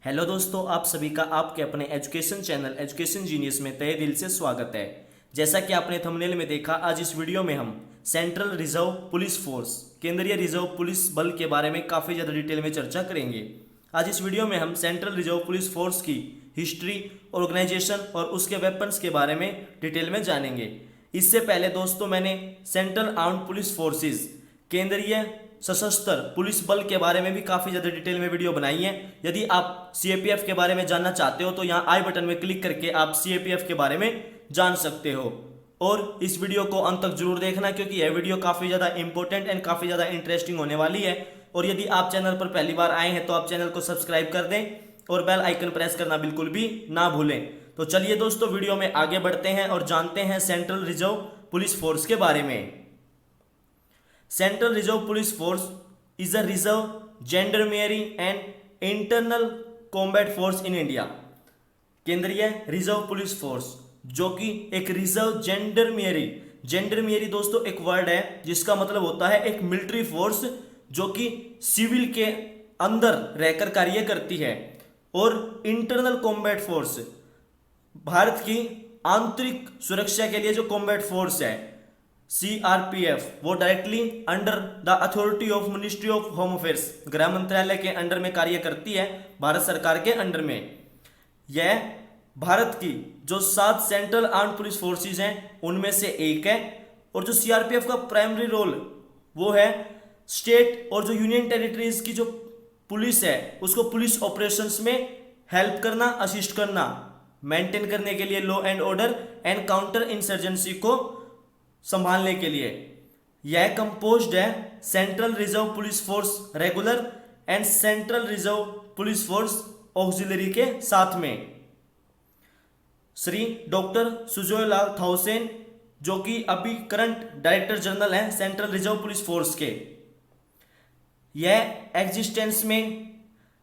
Hello दोस्तों, आप सभी का आपके अपने एजुकेशन चैनल एजुकेशन जीनियस में तहे दिल से स्वागत है। जैसा कि आपने थंबनेल में देखा, आज इस वीडियो में हम सेंट्रल रिजर्व पुलिस फोर्स केंद्रीय रिजर्व पुलिस बल के बारे में काफ़ी ज़्यादा डिटेल में चर्चा करेंगे। आज इस वीडियो में हम सेंट्रल रिजर्व पुलिस फोर्स की हिस्ट्री, ऑर्गेनाइजेशन और उसके वेपन्स के बारे में डिटेल में जानेंगे। इससे पहले दोस्तों, मैंने सेंट्रल आर्म्ड पुलिस फोर्सेज केंद्रीय सशस्त्र पुलिस बल के बारे में भी काफ़ी ज़्यादा डिटेल में वीडियो बनाई है। यदि आप सीएपीएफ के बारे में जानना चाहते हो तो यहाँ आई बटन में क्लिक करके आप सीएपीएफ के बारे में जान सकते हो। और इस वीडियो को अंत तक जरूर देखना, क्योंकि यह वीडियो काफ़ी ज़्यादा इंपॉर्टेंट एंड काफ़ी ज़्यादा इंटरेस्टिंग होने वाली है। और यदि आप चैनल पर पहली बार आए हैं तो आप चैनल को सब्सक्राइब कर दें और बेल आइकन प्रेस करना बिल्कुल भी ना भूलें। तो चलिए दोस्तों, वीडियो में आगे बढ़ते हैं और जानते हैं सेंट्रल रिजर्व पुलिस फोर्स के बारे में। Central reserve police force is a reserve gendarmerie and internal combat force in India। केंद्रीय रिजर्व पुलिस फोर्स जो कि एक रिजर्व जेंडरमेरी दोस्तों एक वर्ड है जिसका मतलब होता है एक मिलिट्री फोर्स जो कि सिविल के अंदर रहकर कार्य करती है। और इंटरनल कॉम्बैट फोर्स भारत की आंतरिक सुरक्षा के लिए जो कॉम्बैट फोर्स है सीआरपीएफ, वो directly under the authority of ministry of home affairs, गृह मंत्रालय के अंडर में कार्य करती है, भारत सरकार के अंडर में। यह भारत की जो 7 सेंट्रल आर्म्ड पुलिस फोर्सेस हैं उनमें से एक है। और जो सीआरपीएफ का प्राइमरी रोल वो है स्टेट और जो यूनियन टेरिटरीज की जो पुलिस है उसको पुलिस ऑपरेशंस में हेल्प करना, असिस्ट करना, मेंटेन करने के लिए law and order and counter insurgency को संभालने के लिए। यह कंपोज्ड है central reserve police force regular and central reserve police force auxiliary के साथ में। श्री डॉक्टर सुजोय लाल थाउसेन जो कि अभी करंट डायरेक्टर जनरल हैं सेंट्रल रिजर्व पुलिस फोर्स के, यह एग्जिस्टेंस में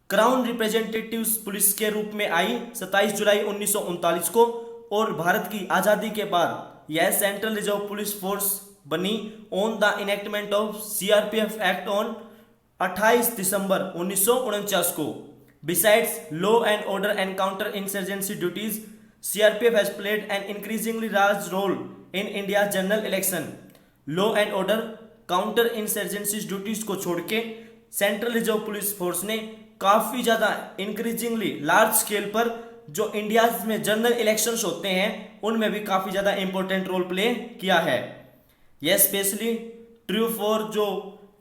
क्राउन रिप्रेजेंटेटिव्स पुलिस के रूप में आई 27 जुलाई 1939 को। और भारत की आज़ादी के बाद यह सेंट्रल रिजर्व पुलिस फोर्स बनी on the enactment of CRPF act on 28 December 1949 को। Besides law and order and counter insurgency duties, CRPF has played an increasingly large role in India general election. Law and order counter insurgency duties को छोड़ के central reserve police force ने काफ़ी ज़्यादा increasingly large scale पर जो India में general elections होते हैं उनमें भी काफ़ी ज़्यादा इंपॉर्टेंट रोल प्ले किया है। यह स्पेशली ट्रू फॉर जो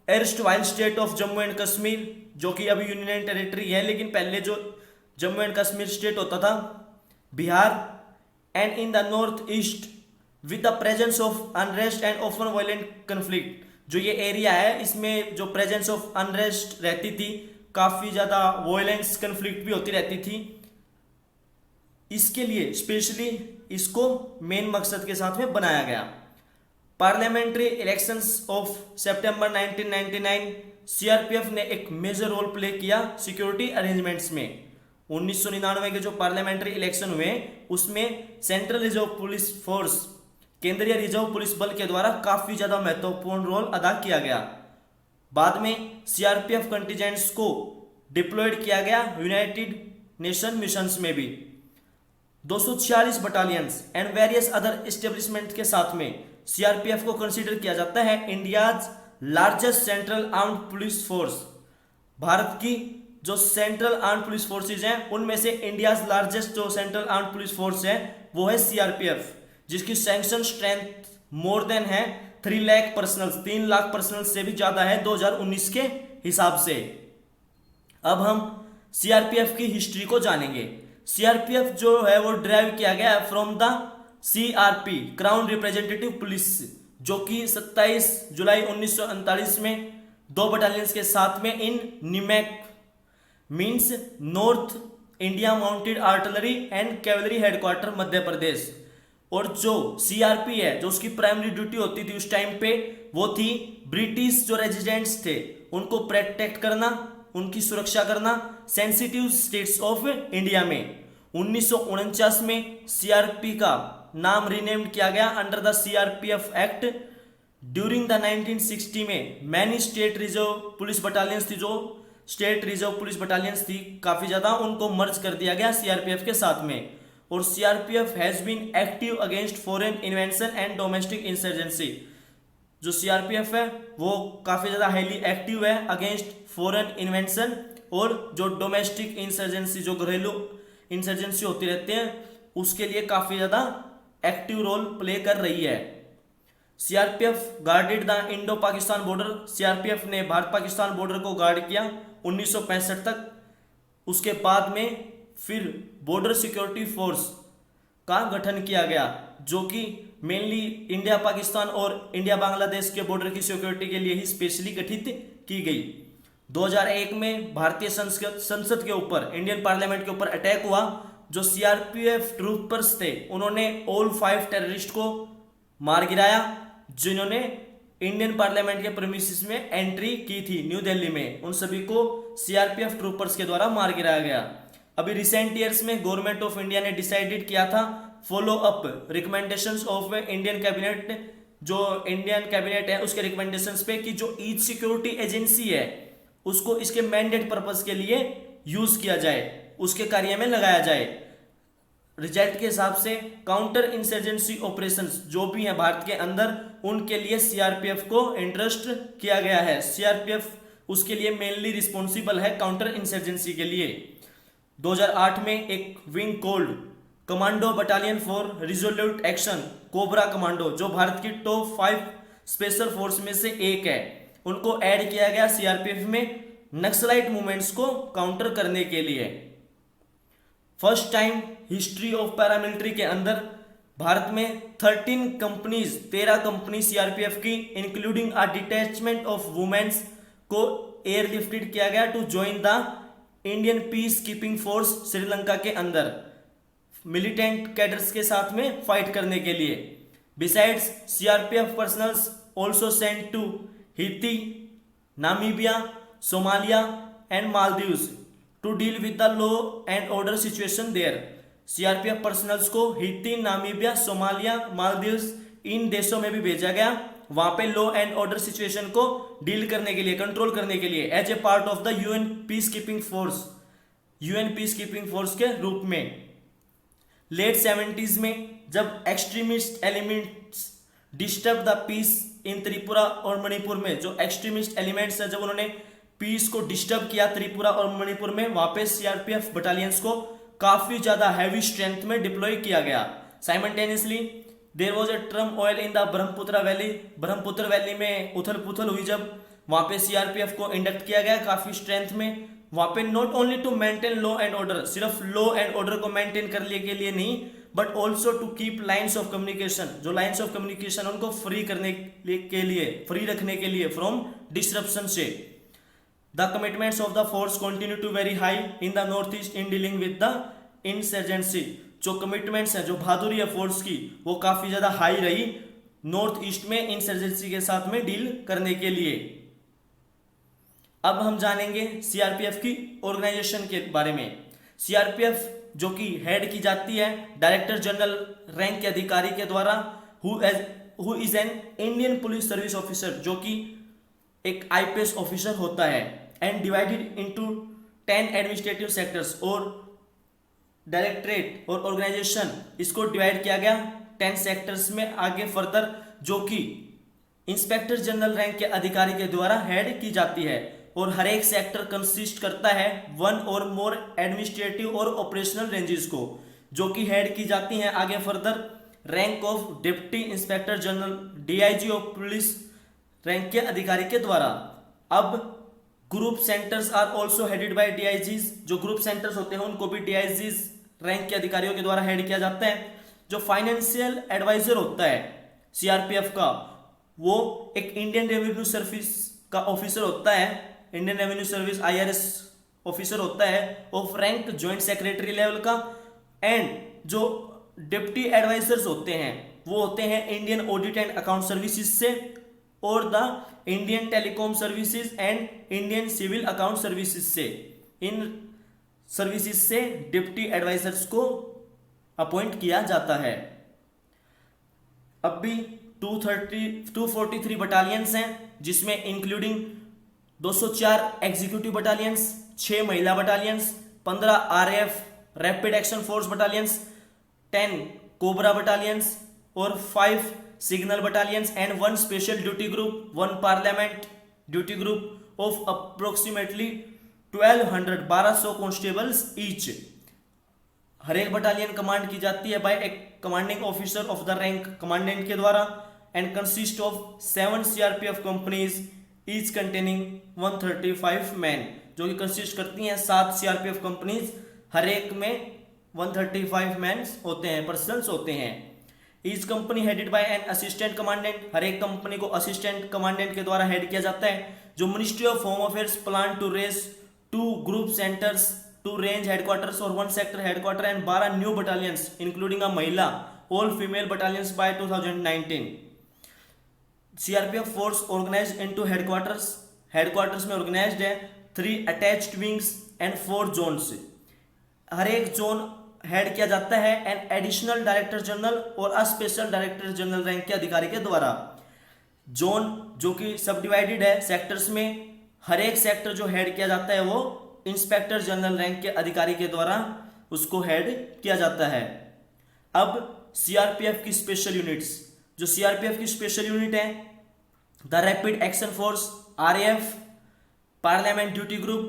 erstwhile state of Jammu and Kashmir जो कि अभी यूनियन टेरिटरी है, लेकिन पहले जो जम्मू एंड कश्मीर स्टेट होता था, Bihar and in the north east with the presence of unrest and often violent conflict. जो ये एरिया है इसमें जो प्रेजेंस ऑफ अनरेस्ट रहती थी, काफ़ी ज़्यादा वायलेंस कन्फ्लिक्ट भी होती रहती थी। इसके लिए स्पेशली इसको मेन मकसद के साथ में बनाया गया। Parliamentary elections of September 1999 CRPF ने एक मेजर रोल प्ले किया सिक्योरिटी अरेंजमेंट्स में। 1999 के जो पार्लियामेंट्री इलेक्शन हुए उसमें सेंट्रल रिजर्व पुलिस फोर्स केंद्रीय रिजर्व पुलिस बल के द्वारा काफ़ी ज़्यादा महत्वपूर्ण रोल अदा किया गया। बाद में सीआरपीएफ कंटिजेंट्स को डिप्लॉयड किया गया यूनाइटेड नेशन मिशंस में भी। 246 battalions and various other establishment के साथ में सीआरपीएफ को कंसीडर किया जाता है India's largest central armed police force. Bharat की जो सेंट्रल आर्म्ड पुलिस फोर्सेज हैं उनमें से इंडियाज लार्जेस्ट जो सेंट्रल आर्म्ड पुलिस फोर्स है वो है सीआरपीएफ, जिसकी सैंक्शन स्ट्रेंथ मोर देन है 3 लाख पर्सनल्स, 3 लाख पर्सनल्स से भी ज़्यादा है 2019 के हिसाब से। अब हम सीआरपीएफ की हिस्ट्री को जानेंगे। सीआरपीएफ जो है वो ड्राइव किया गया है from the CRP crown representative police, जो कि 27 जुलाई 1939 में 2 बटालियंस के साथ में in NIMAC means north India mounted artillery and cavalry headquarter Madhya Pradesh. और जो सीआरपी है जो उसकी प्राइमरी ड्यूटी होती थी उस टाइम पे वो थी ब्रिटिश जो रेजिडेंट्स थे उनको प्रोटेक्ट करना, उनकी सुरक्षा करना सेंसिटिव स्टेट्स ऑफ इंडिया में। 1949 में सीआरपी का नाम रीनेम्ड किया गया under the CRPF act. During the 1960 में many state reserve police battalions थी जो स्टेट रिजर्व पुलिस बटालियंस थी काफ़ी ज़्यादा, उनको मर्ज कर दिया गया सीआरपीएफ के साथ में। और CRPF has been active against foreign invention and domestic insurgency. जो सीआरपीएफ है वो काफ़ी ज़्यादा हाईली एक्टिव है अगेंस्ट फॉरेन इन्वेंशन और जो डोमेस्टिक इंसर्जेंसी, जो घरेलू इंसर्जेंसी होती रहती है, उसके लिए काफ़ी ज़्यादा एक्टिव रोल प्ले कर रही है। CRPF guarded the Indo Pakistan border. CRPF ने भारत पाकिस्तान बॉर्डर को गार्ड किया 1965 तक। उसके बाद में फिर बॉर्डर सिक्योरिटी फोर्स का गठन किया गया, जो कि मेनली इंडिया पाकिस्तान और इंडिया बांग्लादेश के बॉर्डर की सिक्योरिटी के लिए ही स्पेशली गठित की गई। 2001 में भारतीय संसद के ऊपर, इंडियन पार्लियामेंट के ऊपर अटैक हुआ। जो सीआरपीएफ ट्रूपर्स थे उन्होंने ऑल 5 टेररिस्ट को मार गिराया, जिन्होंने इंडियन पार्लियामेंट के प्रीमिसेस में एंट्री की थी न्यू दिल्ली में। उन सभी को सीआरपीएफ ट्रूपर्स के द्वारा मार गिराया गया। अभी रिसेंट ईयर्स में गवर्नमेंट ऑफ इंडिया ने डिसाइडेड किया था follow up recommendations of Indian cabinet, जो इंडियन कैबिनेट है उसके रिकमेंडेशंस पे, कि जो ईच सिक्योरिटी एजेंसी है उसको इसके मैंडेट पर्पस के लिए यूज किया जाए, उसके कार्य में लगाया जाए। रिजल्ट के हिसाब से काउंटर इंसर्जेंसी ऑपरेशंस जो भी हैं भारत के अंदर, उनके लिए सीआरपीएफ को इंटरेस्ट किया गया है। सीआरपीएफ उसके लिए मेनली रिस्पॉन्सिबल है काउंटर इंसर्जेंसी के लिए। 2008 में एक wing cold commando battalion for resolute action, cobra commando, जो भारत की टॉप 5 स्पेशल फोर्स में से एक है, उनको ऐड किया गया सीआरपीएफ में नक्सलाइट मूवमेंट्स को काउंटर करने के लिए। First time history of paramilitary के अंदर भारत में 13 कंपनी सीआरपीएफ की, including a detachment of women's, को एयरलिफ्टेड किया गया to join the Indian peace keeping force Sri Lanka के अंदर, मिलिटेंट कैडर्स के साथ में फाइट करने के लिए। Besides CRPF personnels also sent to Haiti, Namibia, Somalia and Maldives to deal with the law and order situation there. CRPF personnels को Haiti, Namibia, Somalia, Maldives इन देशों में भी भेजा गया, वहां पे लॉ एंड ऑर्डर सिचुएशन को डील करने के लिए, कंट्रोल करने के लिए, as a part of the UN peace keeping force, UN peace keeping force के रूप में। लेट 70s में जब extremist elements disturb the peace in Tripura और मणिपुर में, जो एक्सट्रीमिस्ट एलिमेंट्स हैं, जब उन्होंने पीस को डिस्टर्ब किया त्रिपुरा और मणिपुर में, वहां पे सीआरपीएफ बटालियंस को काफी ज्यादा हैवी स्ट्रेंथ में डिप्लॉय किया गया। Simultaneously there was a turmoil in the Brahmaputra valley, Brahmaputra valley में उथल पुथल हुई, जब वहां पे सीआरपीएफ को इंडक्ट किया गया काफी स्ट्रेंथ में। वहां पे not only to maintain law and order, सिर्फ लॉ एंड ऑर्डर को मेंटेन करने के लिए नहीं, but also to keep lines of communication, जो लाइन्स ऑफ कम्युनिकेशन उनको फ्री करने के लिए, फ्री रखने के लिए फ्रॉम डिस्ट्रप्शन से। The commitments of the force continue to very high in the north east in dealing with the insurgency. जो कमिटमेंट्स है, जो बहादुरी है फोर्स की, वो काफी ज्यादा हाई रही नॉर्थ ईस्ट में इंसर्जेंसी के साथ में डील करने के लिए। अब हम जानेंगे सीआरपीएफ की ऑर्गेनाइजेशन के बारे में। सीआरपीएफ जो कि हेड की जाती है डायरेक्टर जनरल रैंक के अधिकारी के द्वारा, who is an Indian police service officer, जो कि एक आईपीएस ऑफिसर होता है, and divided into 10 administrative sectors. और डायरेक्टरेट और ऑर्गेनाइजेशन इसको डिवाइड किया गया 10 सेक्टर्स में आगे फर्दर, जो कि इंस्पेक्टर जनरल रैंक के अधिकारी के द्वारा हेड की जाती है। और हर एक सेक्टर कंसिस्ट करता है 1 और मोर एडमिनिस्ट्रेटिव और ऑपरेशनल रेंजेस को, जो कि हेड की जाती हैं आगे further rank of deputy inspector general, DIG of police rank के अधिकारी के द्वारा। अब group centres are also headed by DIGs, जो ग्रुप सेंटर्स होते हैं उनको भी डीआईजीज रैंक के अधिकारियों के द्वारा हेड किया जाता है। जो फाइनेंशियल एडवाइजर होता है सीआरपीएफ का, वो एक इंडियन रेवेन्यू सर्विस का ऑफिसर होता है, Indian revenue service IRS officer होता है of rank joint secretary level का। एंड जो डिप्टी एडवाइजर्स होते हैं वो होते हैं Indian audit and account services से, और the Indian telecom services and Indian civil account services से। इन सर्विसेज से डिप्टी एडवाइजर्स को अपॉइंट किया जाता है। अब भी 243 बटालियंस हैं, जिसमें इंक्लूडिंग 204 एग्जीक्यूटिव बटालियंस, 6 महिला battalions, 15 RAF rapid action force battalions, 10 CoBRA battalions और 5 signal battalions and 1 special duty group, 1 parliament duty group of approximately 1200 constables each. हर एक बटालियन कमांड की जाती है बाय एक commanding officer of the rank commandant के द्वारा and consist of 7 CRPF companies each containing 135 man, जो कि कंसिस्ट करती हैं 7 सीआरपीएफ कंपनीज, हर एक में 135 मैन होते हैं, पर्सन्स होते हैं। Each company headed by an assistant commandant, हर एक कंपनी को असिस्टेंट कमांडेंट के द्वारा हेड किया जाता है, जो ministry of home affairs plan to raise 2 group centres, 2 range headquarters और 1 sector headquarter and 12 new battalions including a महिला all female battalions by 2019। CRPF force organised into headquarters, headquarters में organised है 3 अटैच्ड विंग्स एंड 4 जोन्स। हर एक zone head किया जाता है an additional director general और a special director general rank के अधिकारी के द्वारा। जोन जो कि सब डिवाइडेड है सेक्टर्स में, हर एक सेक्टर जो हेड किया जाता है वो इंस्पेक्टर जनरल रैंक के अधिकारी के द्वारा उसको हेड किया जाता है। अब सीआरपीएफ की स्पेशल यूनिट्स, जो सीआरपीएफ की स्पेशल यूनिट है the rapid action force RAF, parliament duty group,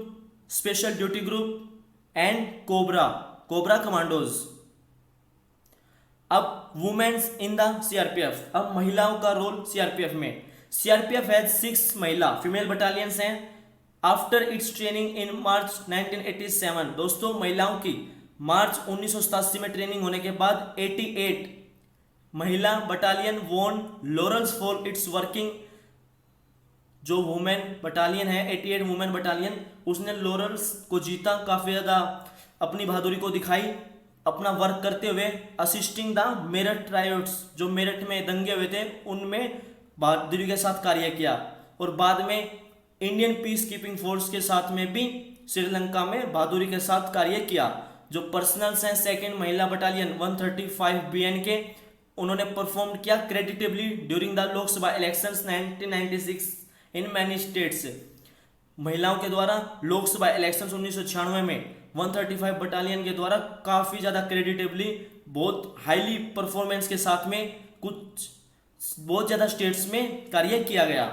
special duty group and cobra, cobra commandos. अब वुमेन्स इन द सीआरपीएफ, अब महिलाओं का रोल सीआरपीएफ में। सीआरपीएफ हैज 6 महिला फीमेल बटालियंस हैं आफ्टर इट्स ट्रेनिंग इन मार्च 1987। दोस्तों महिलाओं की मार्च 1987 में ट्रेनिंग होने के बाद 88 महिला battalion won laurels for its working, जो वुमेन बटालियन है 88 वुमेन बटालियन, उसने लॉरेल्स को जीता, काफी ज्यादा अपनी बहादुरी को दिखाई अपना वर्क करते हुए, असिस्टिंग द मेरठ रायोट्स, जो मेरठ में दंगे हुए थे उनमें बहादुरी के साथ कार्य किया, और बाद में इंडियन पीस कीपिंग फोर्स के साथ में भी श्रीलंका में बहादुरी के साथ कार्य किया। जो पर्सनल्स हैं 2nd महिला बटालियन 135 बीएन के, उन्होंने परफॉर्म किया creditably during the Lok Sabha elections 1996 in many states. महिलाओं के द्वारा लोकसभा इलेक्शंस 1996 में 135 बटालियन के द्वारा काफी ज्यादा क्रेडिटेबली बहुत हाईली परफॉर्मेंस के साथ में कुछ बहुत ज्यादा स्टेट्स में कार्य किया गया।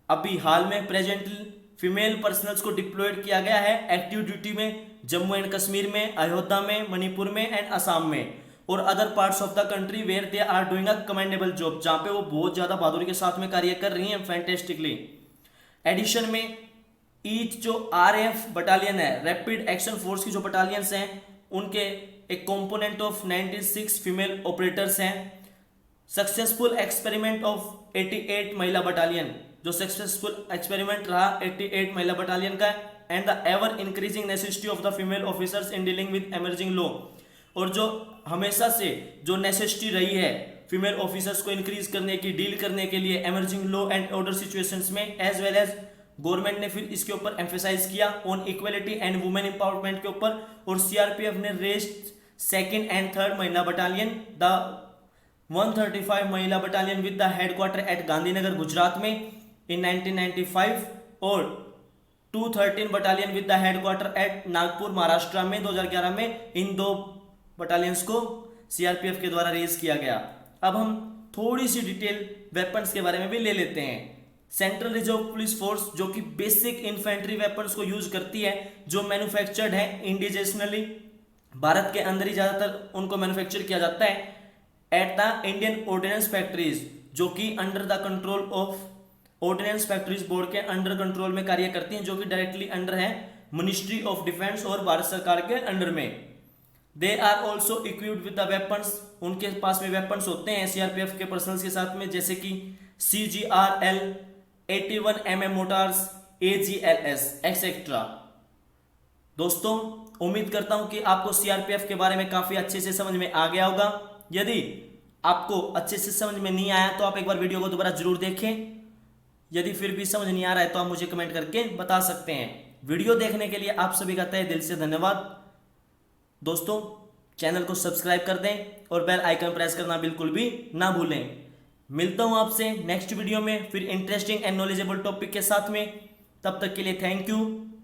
अभी हाल में प्रेजेंटली फीमेल पर्सनल्स को डिप्लॉयड किया गया है एक्टिव ड्यूटी में जम्मू एंड कश्मीर में, अयोध्या में, मणिपुर में एंड असम में और other parts of the country where they are doing a commendable job, जहां पे वो बहुत ज्यादा बहादुरी के साथ में कार्य कर रही हैं फैंटेस्टिकली। एडिशन में ईच जो आरएएफ बटालियन है, रैपिड एक्शन फोर्स की जो बटालियंस हैं, उनके एक कंपोनेंट ऑफ 96 फीमेल ऑपरेटर्स हैं। सक्सेसफुल एक्सपेरिमेंट ऑफ 88 महिला बटालियन, जो सक्सेसफुल एक्सपेरिमेंट रहा 88 महिला बटालियन का, and the ever increasing necessity of the female officers in dealing with emerging law, और जो हमेशा से जो नेसेसिटी रही है फीमेल ऑफिसर्स को इंक्रीज करने की, डील करने के लिए emerging law and order situations में, एज वेल एज गवर्नमेंट ने फिर इसके ऊपर एम्फेसाइज किया on equality and women empowerment के ऊपर, और सीआरपीएफ ने रेस्ड 2nd एंड 3rd महिला बटालियन द 135 महिला battalion with the headquarter at Gandhinagar Gujarat में इन 1995 और 213 battalion with the headquarter at Nagpur Maharashtra में 2011 में। इन 2 बटालियंस को सीआरपीएफ के द्वारा रेज किया गया। अब हम थोड़ी सी डिटेल वेपन्स के बारे में भी ले लेते हैं। सेंट्रल रिजर्व पुलिस फोर्स जो कि बेसिक इन्फेंट्री वेपन्स को यूज करती है, जो मैन्युफैक्चर्ड है इंडिजिनली, भारत के अंदर ही ज्यादातर उनको मैन्युफैक्चर किया जाता है at the Indian ordnance factories, जो कि under the control of ordnance factories board के अंडर कंट्रोल में कार्य करती हैं, जो कि डायरेक्टली अंडर है मिनिस्ट्री ऑफ डिफेंस और भारत सरकार के अंडर में। They are also equipped with the weapons, उनके पास में वेपन्स होते हैं सीआरपीएफ के पर्सनल्स के साथ में, जैसे कि CGRL 81 mm motors, AGLS etcetera. दोस्तों उम्मीद करता हूं कि आपको सीआरपीएफ के बारे में काफी अच्छे से समझ में आ गया होगा। यदि आपको अच्छे से समझ में नहीं आया तो आप एक बार वीडियो को दोबारा जरूर देखें। यदि फिर भी समझ नहीं आ रहा है तो आप मुझे कमेंट करके बता सकते हैं। वीडियो देखने के लिए आप सभी का तहे दिल से धन्यवाद। दोस्तों चैनल को सब्सक्राइब कर दें और बेल आइकन प्रेस करना बिल्कुल भी ना भूलें। मिलता हूं आपसे नेक्स्ट वीडियो में फिर इंटरेस्टिंग एंड नॉलेजेबल टॉपिक के साथ में। तब तक के लिए थैंक यू।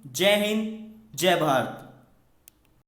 जय हिंद, जय भारत।